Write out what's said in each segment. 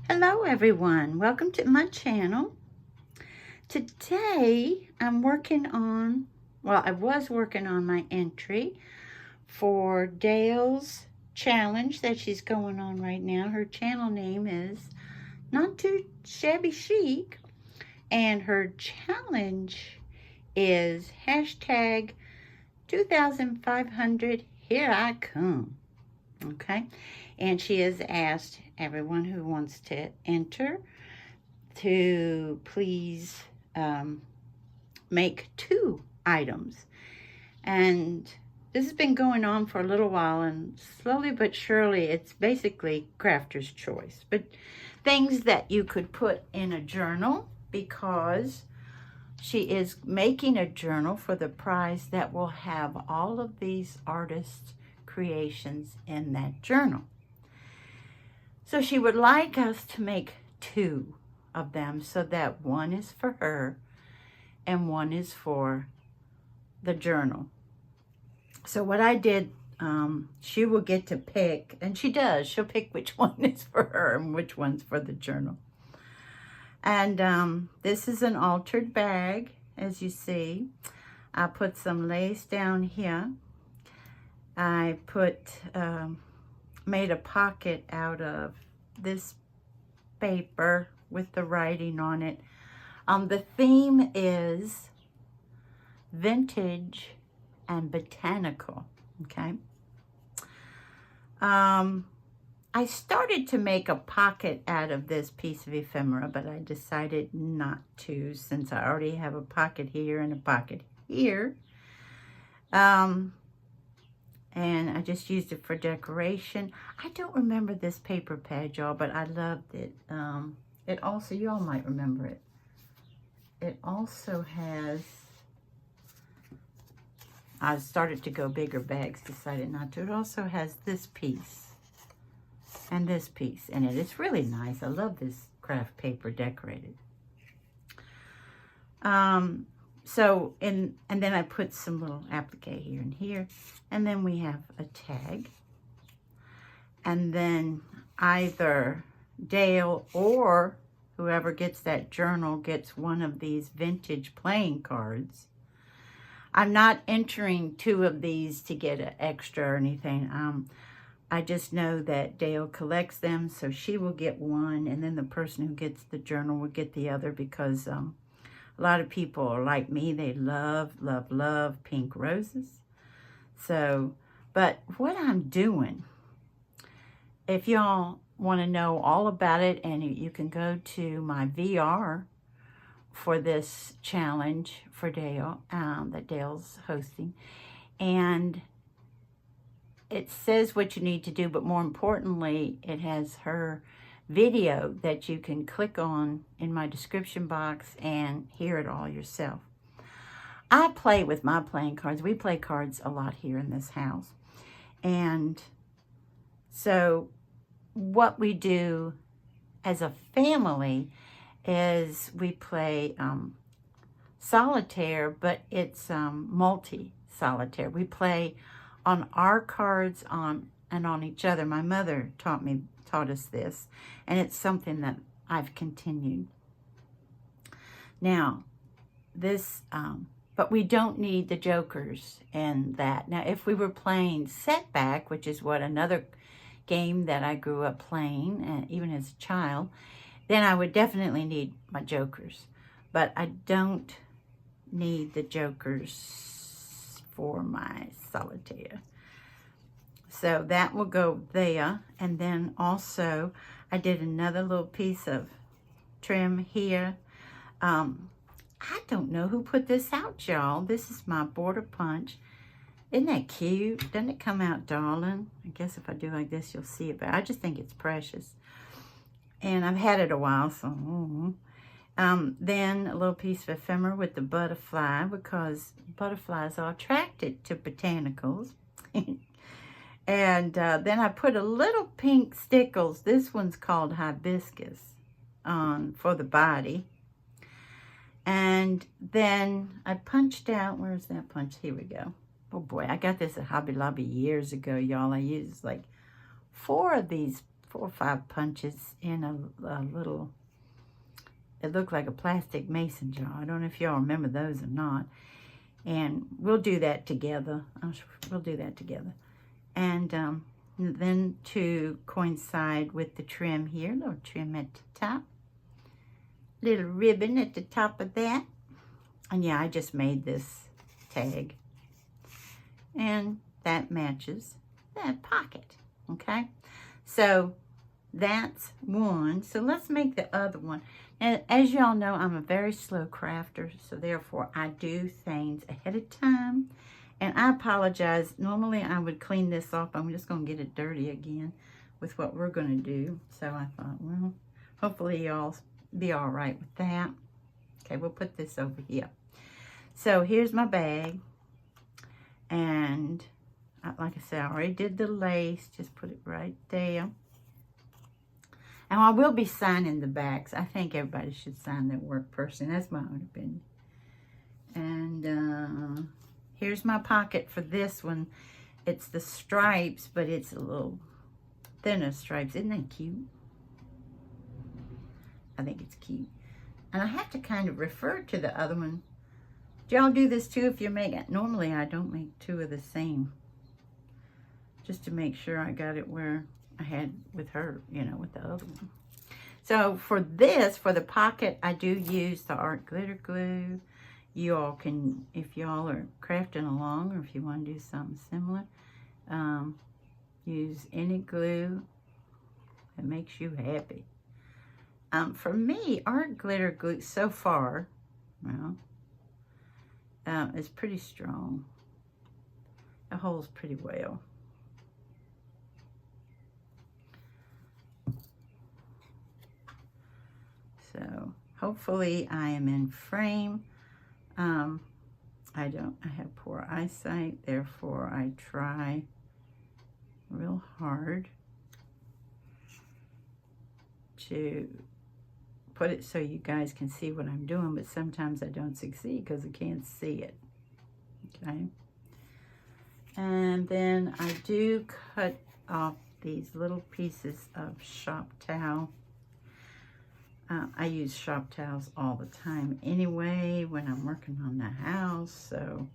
Hello everyone, welcome to my channel. Today I'm working on, I was working on my entry for Dale's challenge that she's going on right now. Her channel name is Not Too Shabby Chic, and her challenge is hashtag 2500 Here I Come. Okay, and she has asked everyone who wants to enter to please make 2 items. And this has been going on for a little while, and slowly but surely it's basically crafter's choice, but things that you could put in a journal, because she is making a journal for the prize that will have all of these artists' creations in that journal. So she would like us to make 2 of them, so that one is for her and one is for the journal. So what I did, she will get to pick, and she does, she'll pick which one is for her and which one's for the journal. And this is an altered bag, as you see. I put some lace down here. I made a pocket out of this paper with the writing on it. The theme is vintage and botanical, okay? I started to make a pocket out of this piece of ephemera, but I decided not to, since I already have a pocket here and a pocket here. And I just used it for decoration. I don't remember this paper pad, y'all, but I loved it. It also, you all might remember it. It also has, I started to go bigger bags, decided not to. It also has this piece and this piece in it. It's really nice. I love this craft paper decorated. And then I put some little applique here and here, and then we have a tag, and then either Dale or whoever gets that journal gets one of these vintage playing cards. I'm not entering 2 of these to get an extra or anything. I just know that Dale collects them, so she will get one, and then the person who gets the journal will get the other, because a lot of people are like me. They love, love, love pink roses. So, but what I'm doing, if y'all want to know all about it, and you can go to my VR for this challenge for Dale, that Dale's hosting. And it says what you need to do, but more importantly, it has her video that you can click on in my description box and hear it all yourself. I play with my playing cards. We play cards a lot here in this house. And so what we do as a family is we play solitaire, but it's multi-solitaire. We play on our cards and on each other. My mother taught us this, and it's something that I've continued. Now, this, but we don't need the jokers in that. Now, if we were playing Setback, which is what another game that I grew up playing, even as a child, then I would definitely need my jokers. But I don't need the jokers for my solitaire. So that will go there. And then also I did another little piece of trim here. I don't know who put this out, y'all. This is my border punch. Isn't that cute? Doesn't it come out darling? I guess if I do like this, you'll see it, but I just think it's precious. And I've had it a while, so. Then a little piece of ephemera with the butterfly, because butterflies are attracted to botanicals. And then I put a little pink stickles. This one's called hibiscus on for the body. And then I punched out, where's that punch? Here we go. Oh boy, I got this at Hobby Lobby years ago, y'all. I used like 4 of these 4 or 5 punches in a little, it looked like a plastic mason jar. I don't know if y'all remember those or not. And we'll do that together. We'll do that together. And then to coincide with the trim here, little trim at the top. Little ribbon at the top of that. And yeah, I just made this tag. And that matches that pocket. Okay? So that's one. So let's make the other one. And as y'all know, I'm a very slow crafter, so therefore I do things ahead of time. And I apologize. Normally I would clean this off. I'm just going to get it dirty again with what we're going to do. So I thought, well, hopefully y'all be all right with that. Okay, we'll put this over here. So here's my bag. And like I said, I already did the lace. Just put it right there. And I will be signing the backs. I think everybody should sign their work personally. That's my own opinion. And here's my pocket for this one. It's the stripes, but it's a little thinner stripes. Isn't that cute? I think it's cute. And I have to kind of refer to the other one. Do y'all do this too if you're making? Normally I don't make 2 of the same. Just to make sure I got it where I had with her, you know, with the other one. So for this, for the pocket, I do use the art glitter glue. You all can, if y'all are crafting along or if you want to do something similar, use any glue that makes you happy. For me, art glitter glue so far, well, is pretty strong. It holds pretty well. So hopefully I am in frame. I have poor eyesight, therefore I try real hard to put it so you guys can see what I'm doing, but sometimes I don't succeed because I can't see it. Okay. And then I do cut off these little pieces of shop towel. I use shop towels all the time anyway when I'm working on the house. So,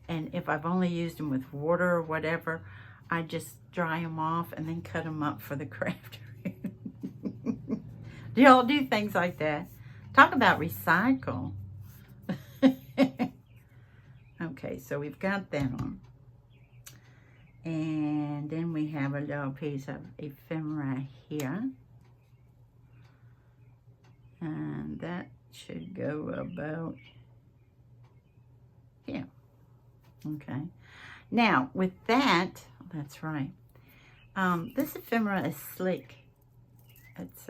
and if I've only used them with water or whatever, I just dry them off and then cut them up for the craft room. Do y'all do things like that? Talk about recycle. Okay, so we've got that on. And then we have a little piece of ephemera here. And that should go about here. Okay. Now, with that, that's right. This ephemera is slick. It's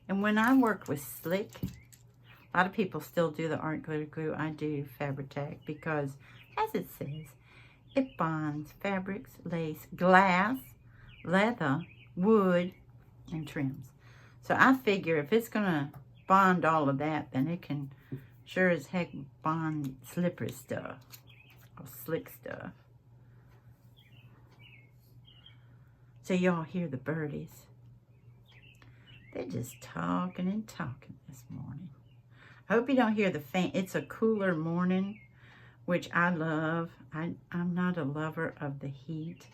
and when I worked with slick, a lot of people still do the art glitter glue. I do Fabri-Tac because, as it says, it bonds fabrics, lace, glass, leather, wood, and trims. So I figure if it's going to bond all of that, then it can sure as heck bond slippery stuff or slick stuff. So y'all hear the birdies. They're just talking and talking this morning. I hope you don't hear the fan. It's a cooler morning, which I love. I'm not a lover of the heat.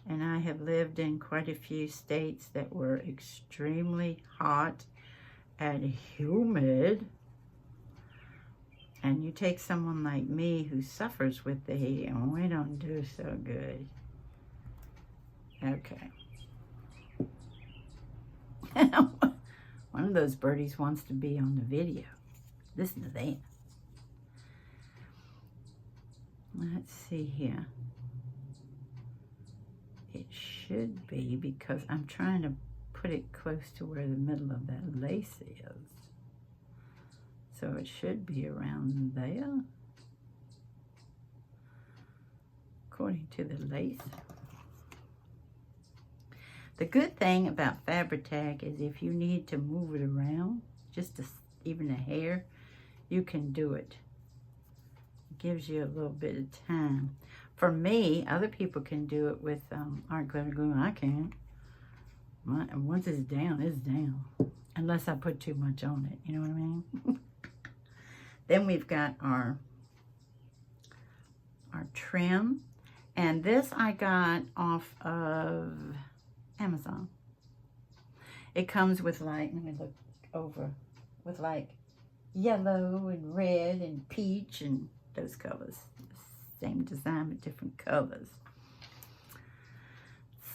And I have lived in quite a few states that were extremely hot and humid. And you take someone like me who suffers with the heat, and we don't do so good. Okay. One of those birdies wants to be on the video. Listen to that. Let's see here. It should be, because I'm trying to put it close to where the middle of that lace is. So it should be around there, according to the lace. The good thing about Fabri-Tac is if you need to move it around, just even a hair, you can do it. It gives you a little bit of time. For me, other people can do it with art glitter glue. I can't. And once it's down, it's down. Unless I put too much on it, you know what I mean? Then we've got our trim. And this I got off of Amazon. It comes with like, let me look over, with like yellow and red and peach and those colors. Same design but different colors.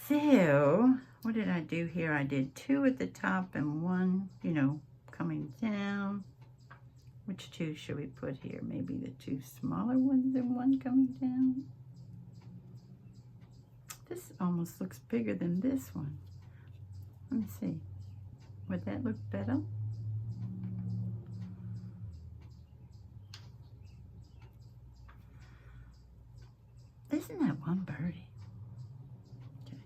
So, what did I do here? I did 2 at the top and 1, you know, coming down. Which 2 should we put here? Maybe the 2 smaller ones and 1 coming down. This almost looks bigger than this one. Let me see. Would that look better? Isn't that one birdie? Okay.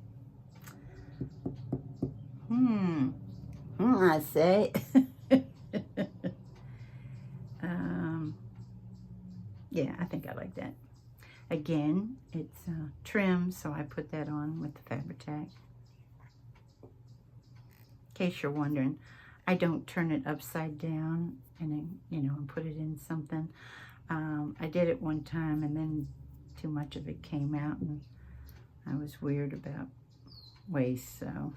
I say. Yeah, I think I like that. Again, it's trim, so I put that on with the fabric tack. In case you're wondering, I don't turn it upside down and then, you know, and put it in something. I did it one time and then too much of it came out and I was weird about waste, so.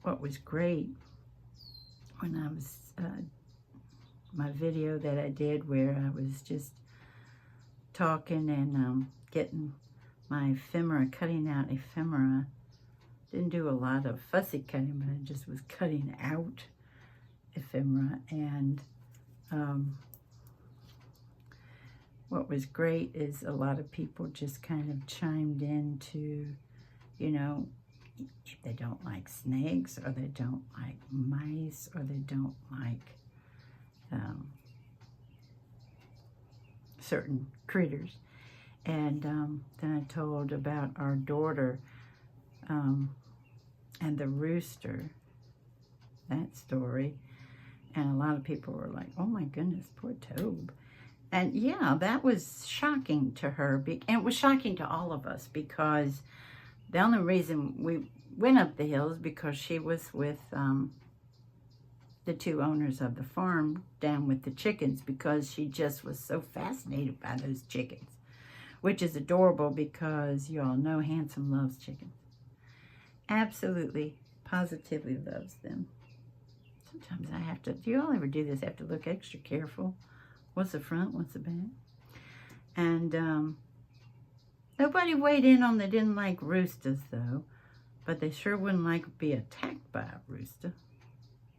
What was great when I was, my video that I did where I was just talking and getting my ephemera, cutting out ephemera. Didn't do a lot of fussy cutting, but I just was cutting out ephemera. And what was great is a lot of people just kind of chimed in to, you know, if they don't like snakes or they don't like mice or they don't like certain critters. And then I told about our daughter and the rooster, that story. And a lot of people were like, oh my goodness, poor Tobe. And yeah, that was shocking to her. And it was shocking to all of us because the only reason we went up the hills because she was with the 2 owners of the farm down with the chickens because she just was so fascinated by those chickens, which is adorable because you all know Handsome loves chickens. Absolutely, positively loves them. Sometimes I have to, do you all ever do this? I have to look extra careful. What's the front, what's the back? And nobody weighed in on they didn't like roosters, though. But they sure wouldn't like to be attacked by a rooster.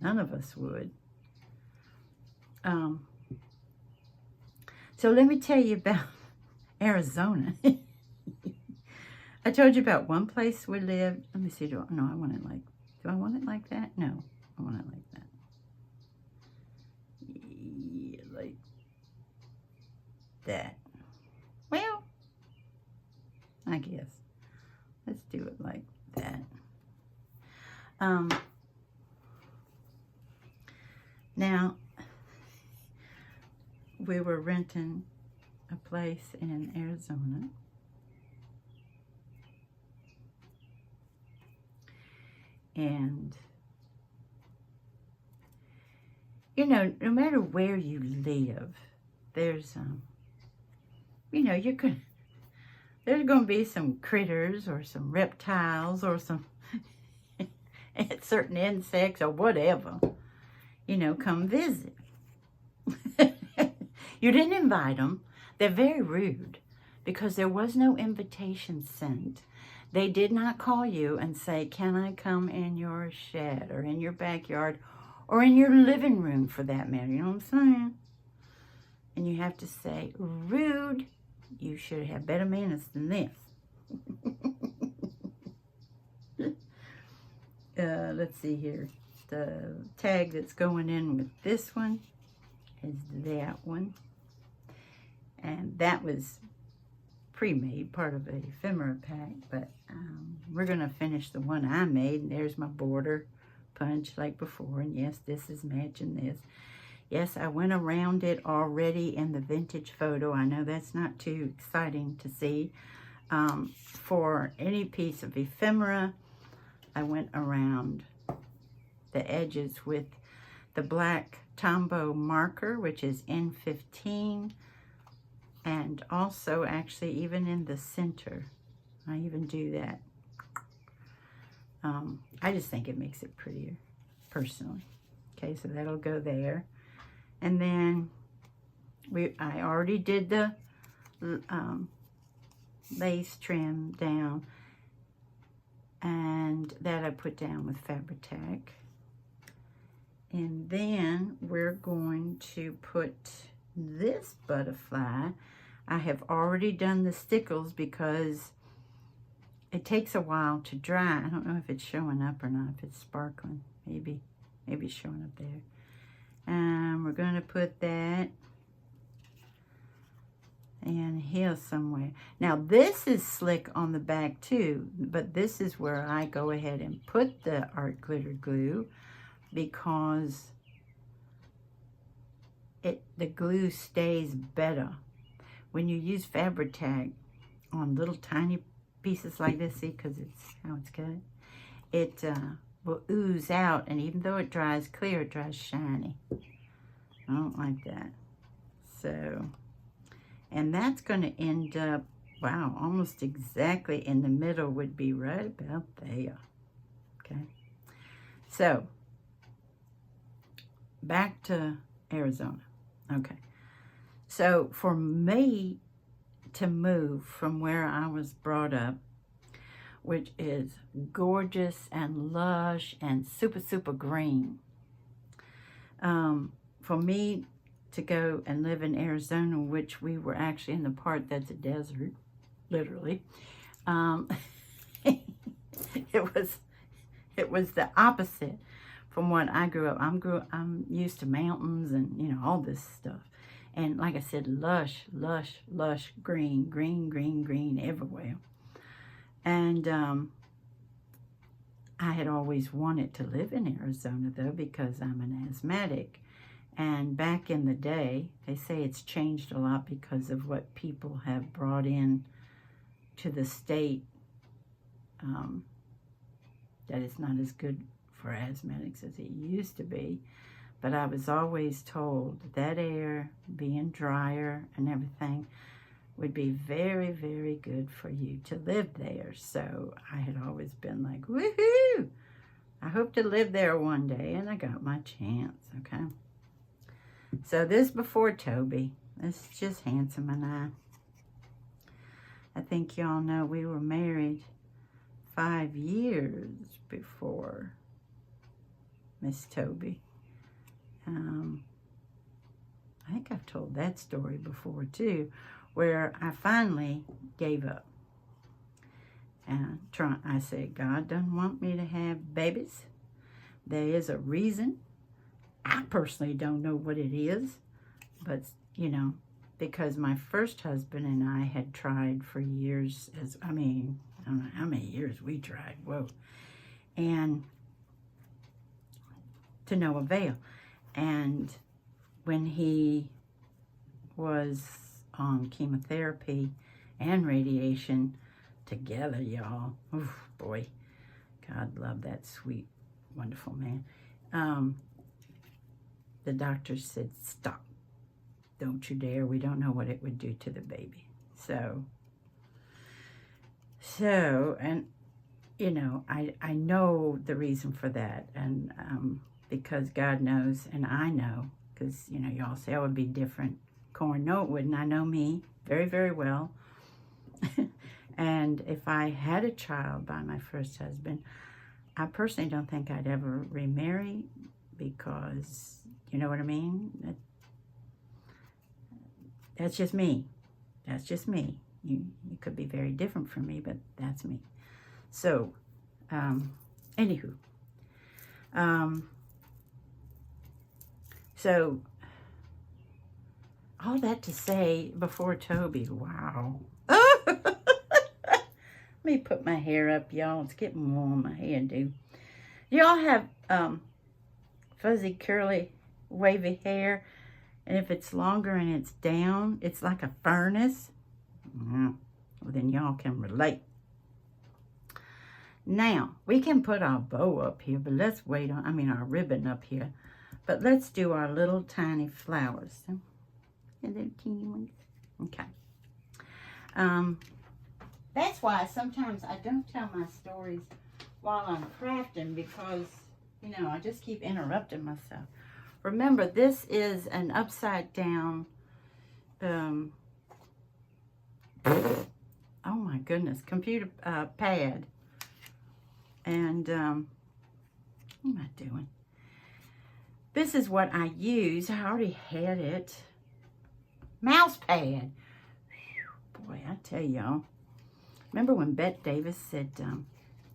None of us would. So let me tell you about Arizona. I told you about one place we lived. Let me see. No, I want it like... Do I want it like that? No, I want it like that. Yeah, like that. Well, I guess. Let's do it like that. Now, we were renting a place in Arizona. And, you know, no matter where you live, there's, you know, there's going to be some critters or some reptiles or some certain insects or whatever, you know, come visit. You didn't invite them. They're very rude because there was no invitation sent. They did not call you and say, can I come in your shed or in your backyard or in your living room for that matter? You know what I'm saying? And you have to say, rude. You should have better manners than this. Let's see here. The tag that's going in with this one is that one. And that was pre-made, part of a ephemera pack. But we're going to finish the one I made. And there's my border punch like before. And yes, this is matching this. Yes, I went around it already in the vintage photo. I know that's not too exciting to see. For any piece of ephemera, I went around the edges with the black Tombow marker, which is N15, and also actually even in the center. I even do that. I just think it makes it prettier, personally. Okay, so that'll go there. And then I already did the lace trim down, and that I put down with Fabri-Tac. And then we're going to put this butterfly. I have already done the stickles because it takes a while to dry. I don't know if it's showing up or not, if it's sparkling. Maybe it's showing up there. And we're going to put that in here somewhere. Now this is slick on the back too, but this is where I go ahead and put the art glitter glue, because the glue stays better when you use Fabri-Tac on little tiny pieces like this. See, because it's how it's cut. It will ooze out, and even though it dries clear, it dries shiny. I don't like that. So, and that's going to end up, wow, almost exactly in the middle, would be right about there. Okay. So, back to Arizona. Okay. So, for me to move from where I was brought up, which is gorgeous and lush and super, super green, for me to go and live in Arizona, which we were actually in the part that's a desert, literally, it was the opposite from what I grew up. I'm used to mountains and, you know, all this stuff. And like I said, lush, lush, lush green, green, green, green everywhere. And I had always wanted to live in Arizona, though, because I'm an asthmatic. And back in the day, they say it's changed a lot because of what people have brought in to the state, that it's not as good for asthmatics as it used to be. But I was always told that air being drier and everything would be very, very good for you to live there. So I had always been like, woohoo! I hope to live there one day, and I got my chance, okay? So this before Toby. This is just Handsome and I. I think y'all know we were married 5 years before Miss Toby. I think I've told that story before too, where I finally gave up. And I said, God doesn't want me to have babies. There is a reason. I personally don't know what it is, but, you know, because my first husband and I had tried for years, I don't know how many years we tried, whoa, and to no avail. And when he was on chemotherapy and radiation together, y'all, oh boy, God love that sweet, wonderful man. The doctor said, stop, don't you dare, we don't know what it would do to the baby. So, and, you know, I know the reason for that, and because God knows, and I know, because, you know, y'all say, oh, it would be different. Corn, no, it wouldn't. I know me very, very well. And if I had a child by my first husband, I personally don't think I'd ever remarry, because, you know what I mean? That's just me. That's just me. You could be very different from me, but that's me. So, anywho. So, all that to say, before Toby, wow. Let me put my hair up, y'all. It's getting warm, my hair do. Y'all have fuzzy, curly, wavy hair. And if it's longer and it's down, it's like a furnace. Well, then y'all can relate. Now, we can put our bow up here, but let's wait on, our ribbon up here. But let's do our little tiny flowers. And they're teeny ones. Okay. That's why sometimes I don't tell my stories while I'm crafting because, I just keep interrupting myself. Remember, this is an upside down, oh my goodness, computer pad. And, what am I doing? This is what I use. I already had it. Mouse pad. Whew, boy, I tell y'all. Remember when Bette Davis said,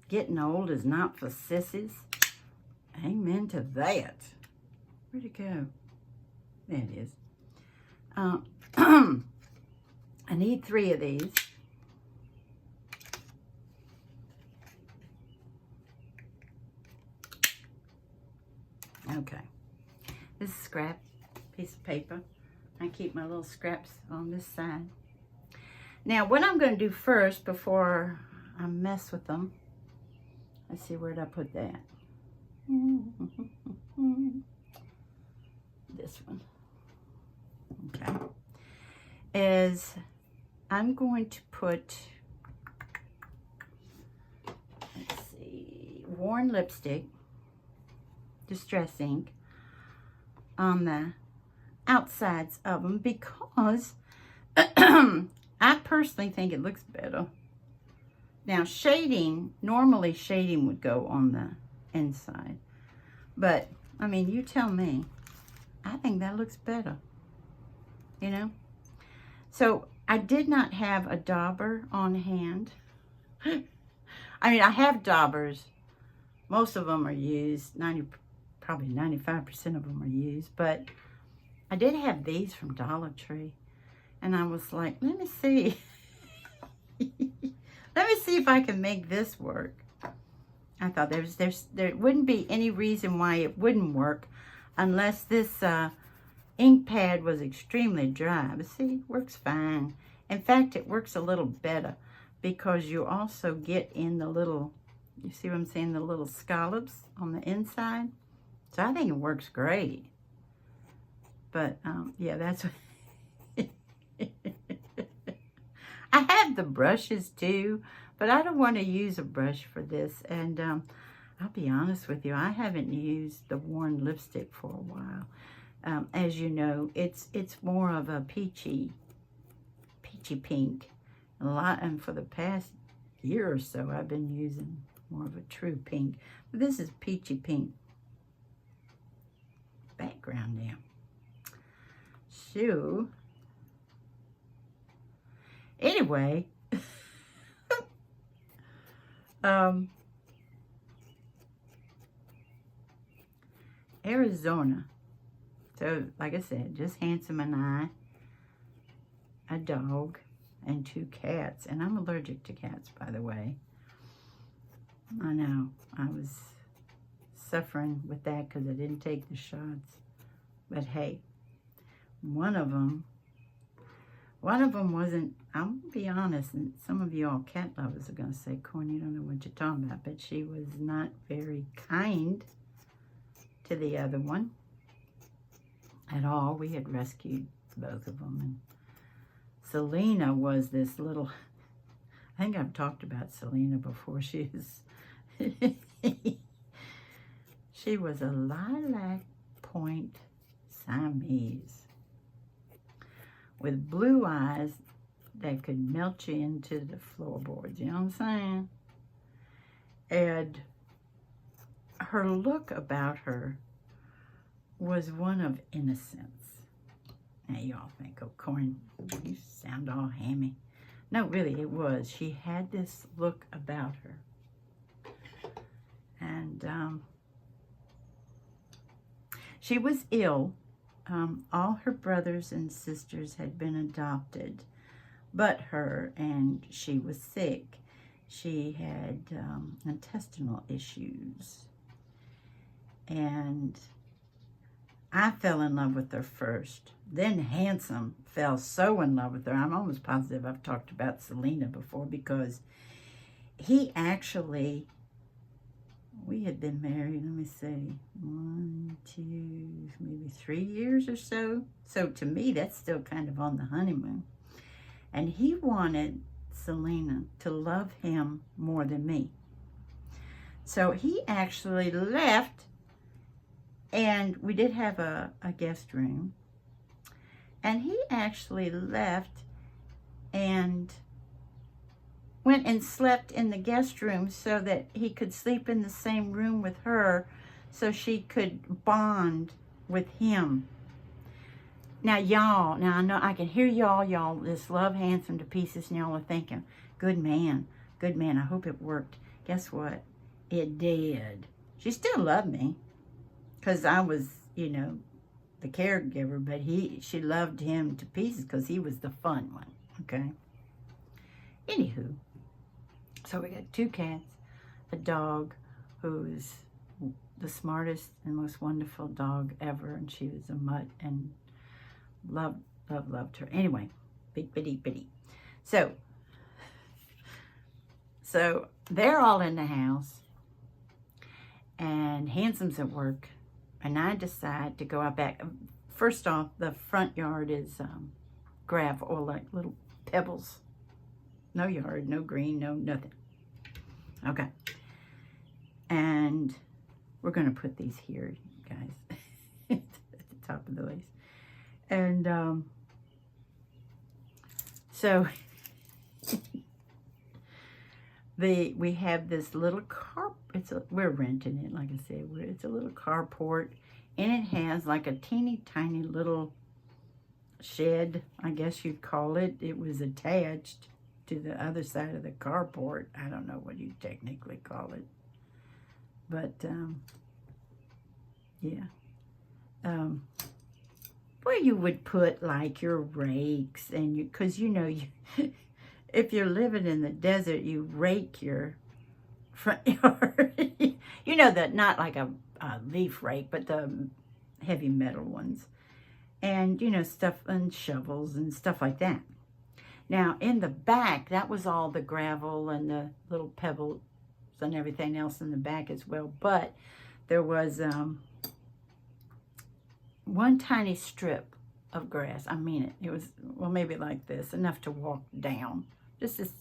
getting old is not for sissies? Amen to that. Where'd it go? There it is. I need 3 of these. Okay. This is scrap piece of paper. I keep my little scraps on this side. Now, what I'm going to do first before I mess with them, let's see, where'd I put that? This one. Okay. Is I'm going to put, let's see, worn lipstick, distress ink, on the outsides of them because I personally think it looks better. Now shading, normally shading would go on the inside, but you tell me. I think that looks better, So I did not have a dauber on hand. I have daubers. Most of them are used, probably 95% of them are used, but I did have these from Dollar Tree, and I was like, let me see. Let me see if I can make this work. I thought there wouldn't be any reason why it wouldn't work unless this ink pad was extremely dry. But see, it works fine. In fact, it works a little better because you also get in the little, you see what I'm saying, the little scallops on the inside. So I think it works great. But, yeah, that's what I have the brushes too, but I don't want to use a brush for this. And I'll be honest with you, I haven't used the worn lipstick for a while. As you know, it's more of a peachy pink. And for the past year or so, I've been using more of a true pink. But this is peachy pink background now. So, anyway, Arizona. So, like I said, just Handsome and I, a dog, and 2 cats. And I'm allergic to cats, by the way. I know. I was suffering with that because I didn't take the shots. But hey, one of them wasn't, I'm going to be honest, and some of you all cat lovers are going to say, Corn, you don't know what you're talking about, but she was not very kind to the other one at all. We had rescued both of them, and Selena was this little, I think I've talked about Selena before. She was a lilac point Siamese with blue eyes that could melt you into the floorboards, you know what I'm saying? And her look about her was one of innocence. Now y'all think, oh, Corn, you sound all hammy. No, really, it was. She had this look about her. And she was ill. All her brothers and sisters had been adopted, but her, and she was sick. She had intestinal issues. And I fell in love with her first. Then Handsome fell so in love with her. I'm almost positive I've talked about Selena before, because he actually, we had been married, let me see, 1, 2, maybe 3 years or so. So to me, that's still kind of on the honeymoon. And he wanted Selena to love him more than me. So he actually left, and we did have a guest room. And he actually left and went and slept in the guest room so that he could sleep in the same room with her, so she could bond with him. Now y'all, now I know I can hear y'all just love Handsome to pieces, and y'all are thinking, good man, I hope it worked. Guess what? It did. She still loved me, because I was, you know, the caregiver, but she loved him to pieces because he was the fun one, okay? Anywho, so we got 2 cats, a dog who's the smartest and most wonderful dog ever, and she was a mutt, and loved her. Anyway, big bitty. So they're all in the house, and Handsome's at work, and I decide to go out back. First off, the front yard is gravel, or like little pebbles. No yard, no green, no nothing. Okay. And we're going to put these here, guys, at the top of the vase. And so we have this little car. We're renting it, like I said. It's a little carport, and it has like a teeny tiny little shed, I guess you'd call it. It was attached to the other side of the carport. I don't know what you technically call it, but yeah, where you would put like your rakes, and because you know, if you're living in the desert, you rake your front yard. You know, that not like a leaf rake, but the heavy metal ones, and you know, stuff, and shovels and stuff like that. Now in the back, that was all the gravel and the little pebbles and everything else in the back as well. But there was one tiny strip of grass. I mean it was, well, maybe like this, enough to walk down. Just this,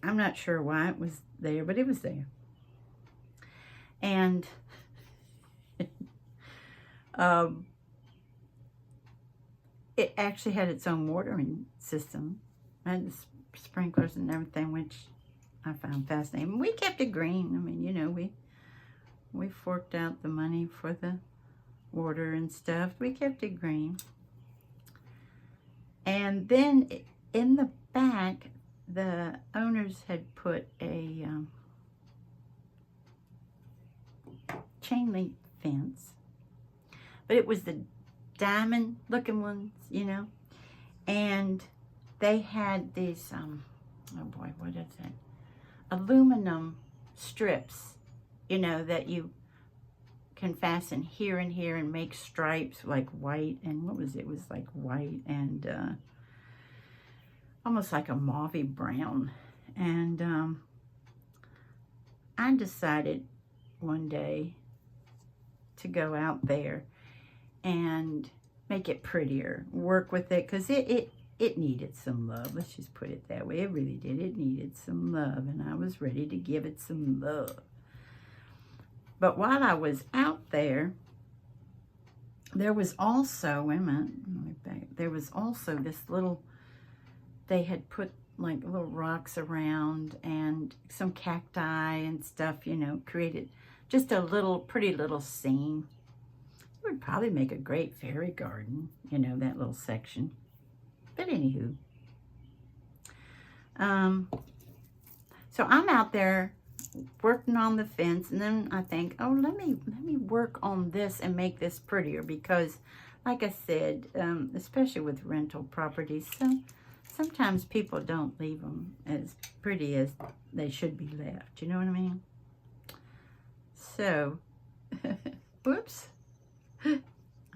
I'm not sure why it was there, but it was there. And it actually had its own watering system, and sprinklers and everything, which I found fascinating. We kept it green. I mean, you know, we forked out the money for the water and stuff. We kept it green. And then in the back, the owners had put a chain link fence, but it was the diamond looking ones, you know, and they had these oh boy, what is it, aluminum strips, you know, that you can fasten here and here and make stripes like white, and what was it, was like white and almost like a mauvey brown. And I decided one day to go out there and make it prettier, work with it, because it needed some love. Let's just put it that way. It really did. It needed some love, and I was ready to give it some love. But while I was out there, there was also, wait a minute, there was also this little, they had put like little rocks around and some cacti and stuff, you know, created just a little, pretty little scene. It would probably make a great fairy garden, you know, that little section. But anywho, so I'm out there working on the fence, and then I think, oh, let me work on this and make this prettier, because like I said, especially with rental properties, sometimes people don't leave them as pretty as they should be left. You know what I mean? So, whoops.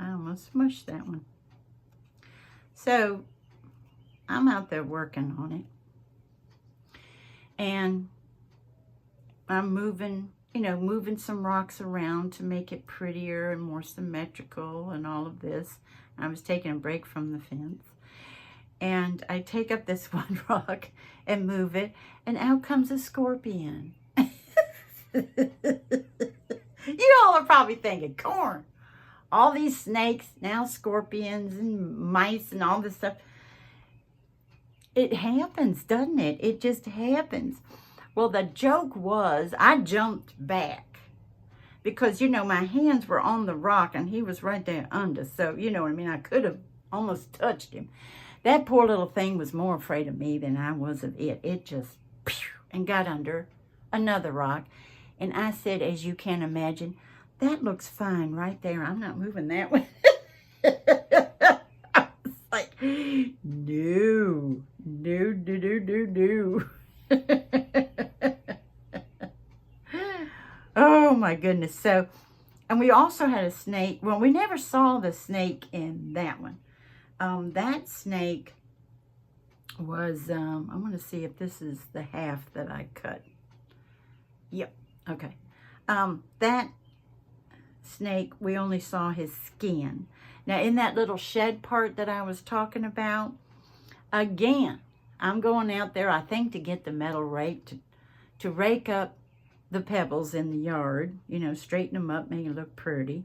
I almost smushed that one. So I'm out there working on it. And I'm moving, moving some rocks around to make it prettier and more symmetrical and all of this. I was taking a break from the fence. And I take up this one rock and move it, and out comes a scorpion. You all are probably thinking, Corn, all these snakes, now scorpions and mice and all this stuff. It happens, doesn't it? It just happens. Well, the joke was I jumped back because, my hands were on the rock and he was right there under. So, you know what I mean? I could have almost touched him. That poor little thing was more afraid of me than I was of it. It just, and got under another rock. And I said, as you can imagine, that looks fine right there. I'm not moving that way. I was like, no. Oh my goodness. So, and we also had a snake. Well, we never saw the snake in that one. That snake was, I want to see if this is the half that I cut. Yep. Okay. That snake, we only saw his skin. Now, in that little shed part that I was talking about, again, I'm going out there, I think, to get the metal rake to rake up the pebbles in the yard, straighten them up, make it look pretty,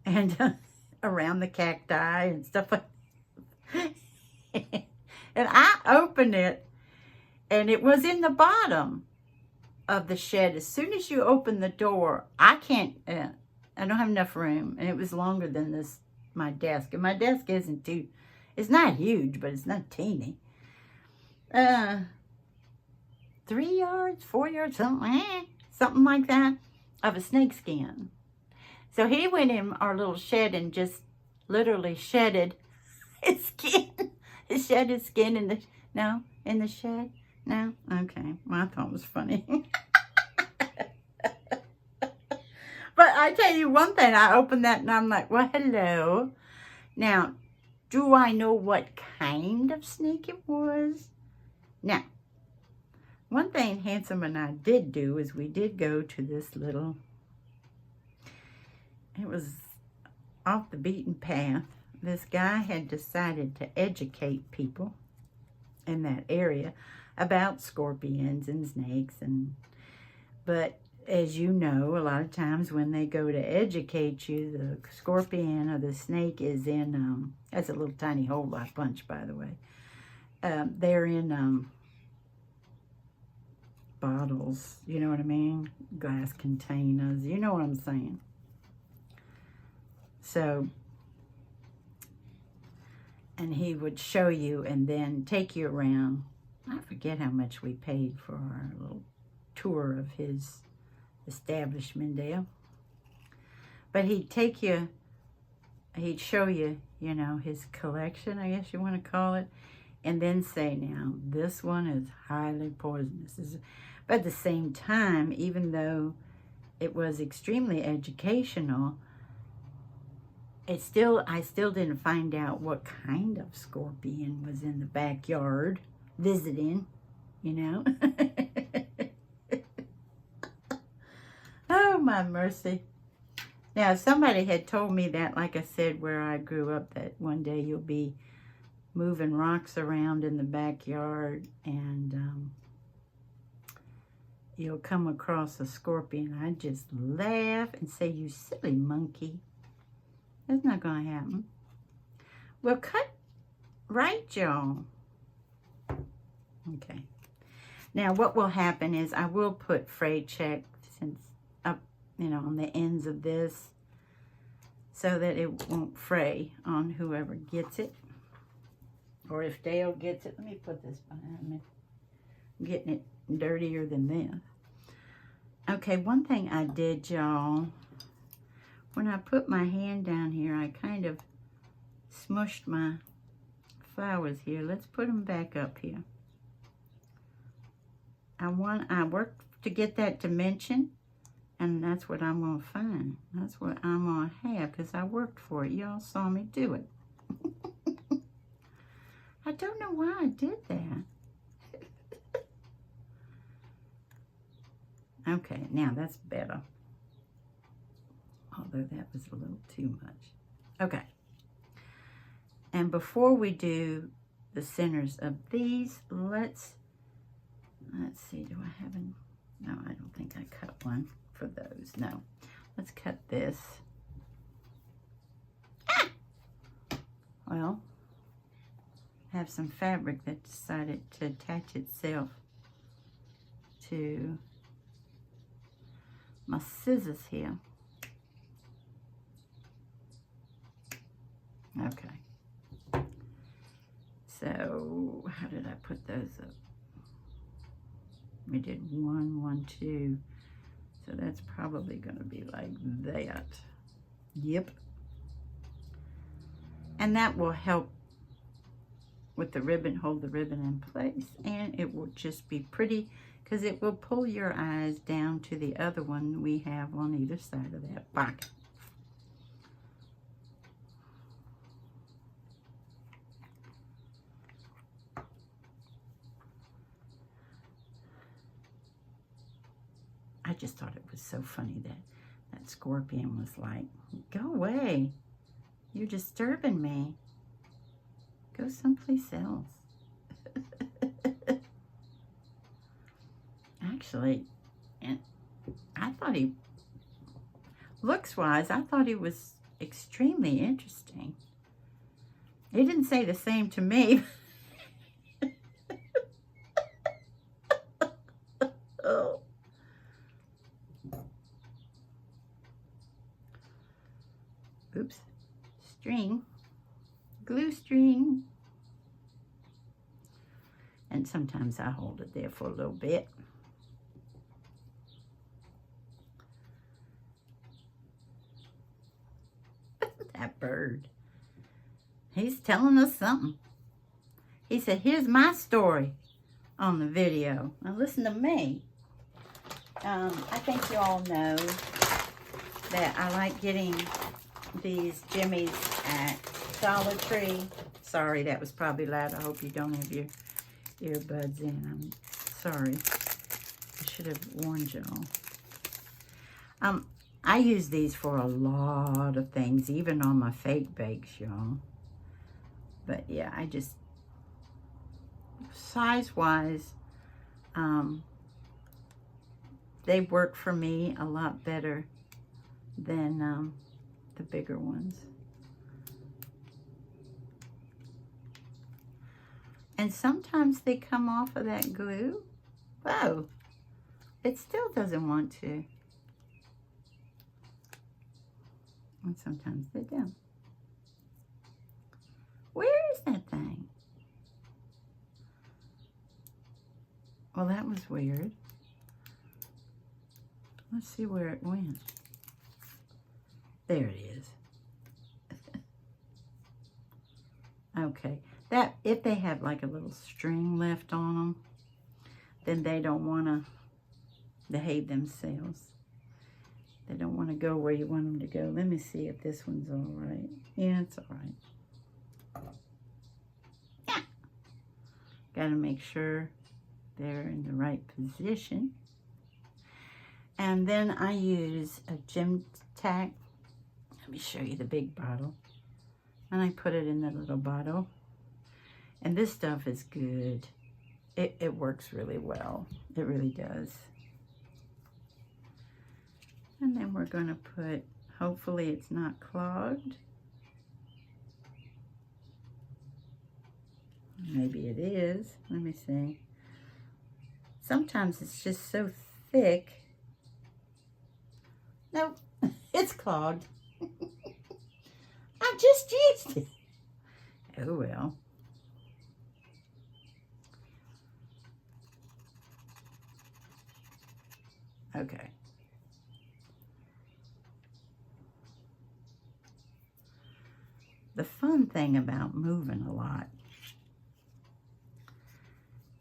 and around the cacti and stuff like that. And I opened it, and it was in the bottom of the shed. As soon as you open the door, I don't have enough room, and it was longer than my desk. And my desk it's not huge, but it's not teeny. 3 yards, 4 yards, something like that, of a snake skin. So he went in our little shed and just literally shedded his skin. He shed his skin in the shed. No? Okay. Well, I thought it was funny. But I tell you one thing, I opened that and I'm like, well, hello. Now, do I know what kind of snake it was? Now, one thing Handsome and I did do is we did go to this little, it was off the beaten path. This guy had decided to educate people in that area about scorpions and snakes. But as you know, a lot of times when they go to educate you, the scorpion or the snake is in, that's a little tiny hole I punched, by the way. They're in bottles, you know what I mean? Glass containers, you know what I'm saying? So, and he would show you and then take you around. I forget how much we paid for our little tour of his establishment there. But he'd take you, he'd show you, his collection, I guess you want to call it, and then say, now, this one is highly poisonous. But at the same time, even though it was extremely educational, I still didn't find out what kind of scorpion was in the backyard visiting, Oh, my mercy. Now, if somebody had told me that, like I said, where I grew up, that one day you'll be moving rocks around in the backyard and you'll come across a scorpion, I'd just laugh and say, you silly monkey. That's not going to happen. Well, cut right, y'all. Okay. Now, what will happen is I will put fray check up, on the ends of this so that it won't fray on whoever gets it. Or if Dale gets it. Let me put this behind me. I'm getting it dirtier than this. Okay, one thing I did, y'all, when I put my hand down here, I kind of smushed my flowers here. Let's put them back up here. I worked to get that dimension And that's what I'm going to find. That's what I'm going to have because I worked for it. Y'all saw me do it. I don't know why I did that. Okay, now that's better. Although that was a little too much. Okay. And before we do the centers of these, let's see, do I have an, no, I don't think I cut one for those. No, let's cut this. Ah! Well, I have some fabric that decided to attach itself to my scissors here. Okay. So, how did I put those up? We did 1, 1, 2. So that's probably going to be like that. Yep. And that will help with the ribbon, hold the ribbon in place. And it will just be pretty because it will pull your eyes down to the other one we have on either side of that pocket. I just thought it was so funny that that scorpion was like, go away. You're disturbing me. Go someplace else. Actually, and I thought he, looks-wise, I thought he was extremely interesting. He didn't say the same to me. Oh. Oops. String. Glue string. And sometimes I hold it there for a little bit. That bird. He's telling us something. He said, here's my story on the video. Now listen to me. I think you all know that I like getting these jimmies at Dollar Tree. Sorry, that was probably loud. I hope you don't have your earbuds in. I'm sorry. I should have warned you all. I use these for a lot of things, even on my fake bakes, y'all. But yeah, I just, size-wise, they work for me a lot better than the bigger ones. And sometimes they come off of that glue. Whoa, it still doesn't want to. And sometimes they don't. Where is that thing? Well, that was weird. Let's see where it went. There it is. Okay. That, if they have like a little string left on them, then they don't want to behave themselves. They don't want to go where you want them to go. Let me see if this one's all right. Yeah, it's all right. Yeah. Got to make sure they're in the right position. And then I use a gem tack. Let me show you the big bottle. And I put it in the little bottle. And this stuff is good. It works really well. It really does. And then we're going to put, hopefully it's not clogged. Maybe it is. Let me see. Sometimes it's just so thick. Nope, it's clogged. I just used it. Oh well. Okay. The fun thing about moving a lot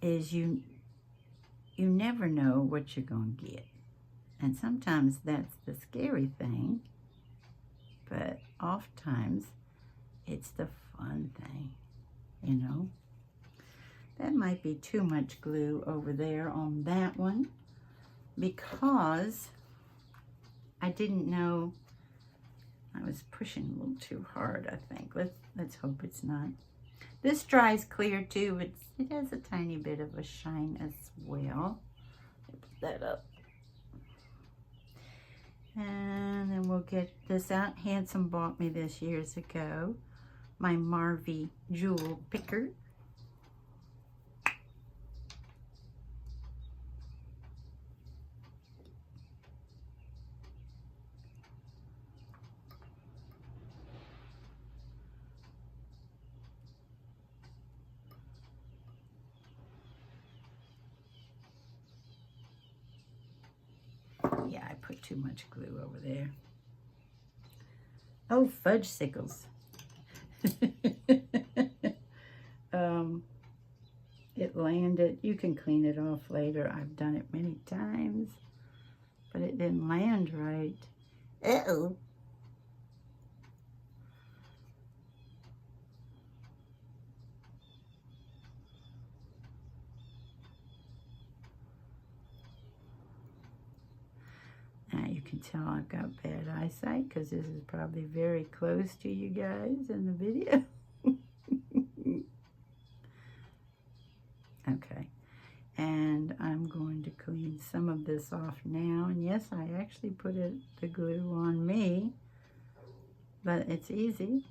is you never know what you're going to get. And sometimes that's the scary thing, but oftentimes it's the fun thing, you know. That might be too much glue over there on that one because I didn't know. I was pushing a little too hard, I think. Let's hope it's not. This dries clear too, but it has a tiny bit of a shine as well. Put that up. And then we'll get this out. Handsome bought me this years ago. My Marvy jewel picker. Yeah, I put too much glue over there. Oh, fudge sickles. It landed. You can clean it off later. I've done it many times, but it didn't land right. Uh-oh. Now you can tell I've got bad eyesight because this is probably very close to you guys in the video. Okay, and I'm going to clean some of this off now. And yes, I actually put the glue on me, but it's easy.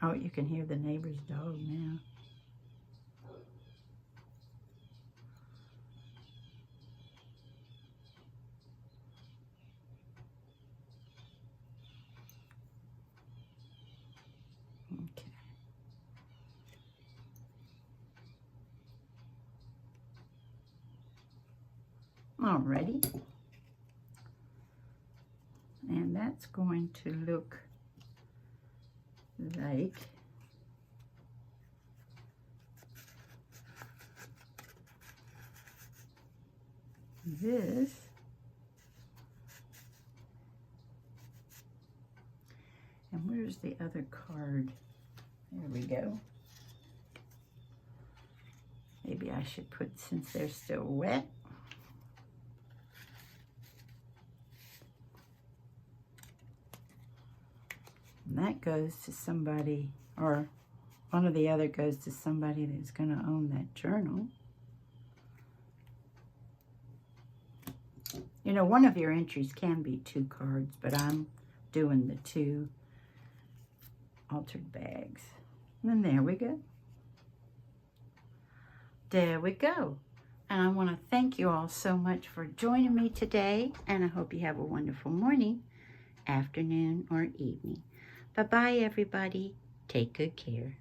Oh, you can hear the neighbor's dog now. Okay. Alrighty. And that's going to look like this. And where's the other card? There we go. Maybe I should put, since they're still wet. And that goes to somebody, or one or the other goes to somebody that's going to own that journal. You know, one of your entries can be 2 cards, but I'm doing the 2 altered bags. And there we go. There we go. And I want to thank you all so much for joining me today. And I hope you have a wonderful morning, afternoon, or evening. Bye-bye, everybody. Take good care.